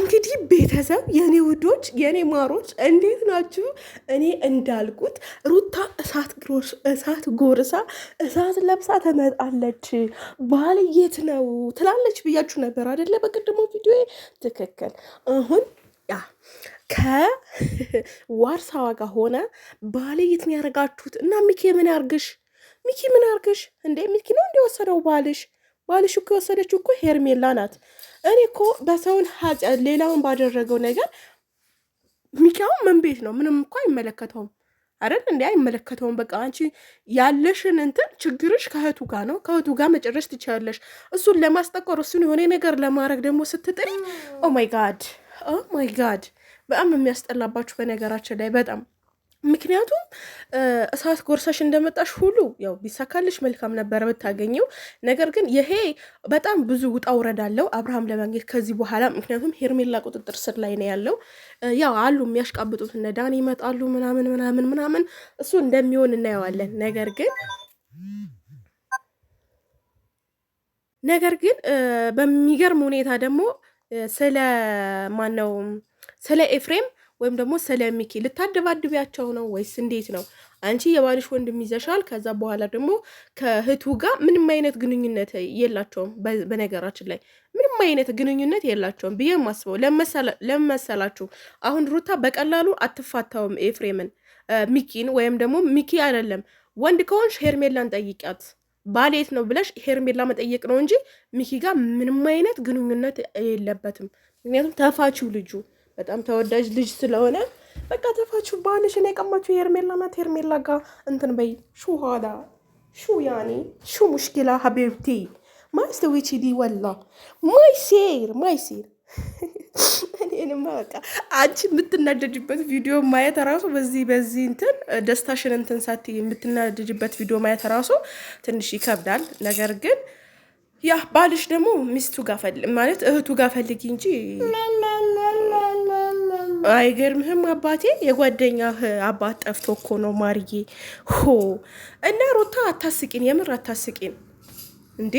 እንግዲህ ቤተሰብ የኔ ውዶች የኔ ማሮች እንዴት ናችሁ? እኔ እንዳልኩት ሩታ እሳት ጎርሳ እሳት ለብሳ ተመጣለች። ባል የት ነው ትላለች ብያችሁ ነበር አይደለ? በቅድሞ ቪዲዮ ትክክል። አሁን ያ ከዋርሳዋ ጋር ሆነ ባል የት ነው ያደረጋችሁት? እና ሚኪ ምን ያርግሽ? ሚኪ ምን ያርግሽ እንዴ? ሚኪ ነው እንዲወሰደው ባልሽ እኮ የወሰደችው እኮ ሄርሜላ ናት። እኔ እኮ በሰውን ኃጢአት ሌላውን ባደረገው ነገር ሚኪያውን ምን ቤት ነው? ምንም እኮ አይመለከተውም አይደል? እንዲ አይመለከተውም። በቃ አንቺ ያለሽን እንትን ችግርሽ ከእህቱ ጋር ነው። ከእህቱ ጋር መጨረስ ትችላለሽ። እሱን ለማስጠቆር እሱን የሆነ ነገር ለማድረግ ደግሞ ስትጥሪ ኦ ማይ ጋድ በጣም የሚያስጠላባችሁ በነገራችን ላይ በጣም ምክንያቱም እሳት ጎርሳሽ እንደመጣሽ ሁሉ ያው ቢሳካልሽ መልካም ነበረ ብታገኘው። ነገር ግን ይሄ በጣም ብዙ ውጣ ውረድ አለው አብርሃም ለማግኘት ከዚህ በኋላ። ምክንያቱም ሄርሜላ ቁጥጥር ስር ላይ ነው ያለው። ያው አሉ የሚያሽቃብጡት እነ ዳኒ ይመጣሉ ምናምን እሱ እንደሚሆን እናየዋለን። ነገር ግን በሚገርም ሁኔታ ደግሞ ስለ ማነው ስለ ኤፍሬም ወይም ደግሞ ስለ ሚኪ ልታደባድቢያቸው ነው ወይስ እንዴት ነው? አንቺ የባልሽ ወንድም ይዘሻል። ከዛ በኋላ ደግሞ ከእህቱ ጋር ምንም አይነት ግንኙነት የላቸውም። በነገራችን ላይ ምንም አይነት ግንኙነት የላቸውም ብዬ የማስበው ለመሰላችሁ አሁን ሩታ በቀላሉ አትፋታውም ኤፍሬምን፣ ሚኪን ወይም ደግሞ ሚኪ አይደለም ወንድ ከሆንሽ ሄርሜላን ጠይቂያት ባሌት ነው ብለሽ ሄርሜላ መጠየቅ ነው እንጂ ሚኪ ጋር ምንም አይነት ግንኙነት የለበትም። ምክንያቱም ተፋችው ልጁ በጣም ተወዳጅ ልጅ ስለሆነ በቃ ተፋችሁ። ባልሽን የቀማችሁ ሄርሜላ ናት። ሄርሜላ ጋር እንትን በይ ሹሃዳ ያኒ ሙሽኪላ ሀቢብቲ ማስተዊቺ ዲ ወላ ማይሴር እኔንማ በቃ አንቺ የምትናደጅበት ቪዲዮ ማየት ራሱ በዚህ እንትን ደስታሽን እንትን ሳት የምትናደጅበት ቪዲዮ ማየት ራሱ ትንሽ ይከብዳል። ነገር ግን ያ ባልሽ ደግሞ ሚስቱ ጋር ማለት እህቱ ጋር ፈልጊ እንጂ አይገርምህም? አባቴ የጓደኛህ አባት ጠፍቶ እኮ ነው ማርዬ። እና ሩታ አታስቂን፣ የምር አታስቂን እንዴ!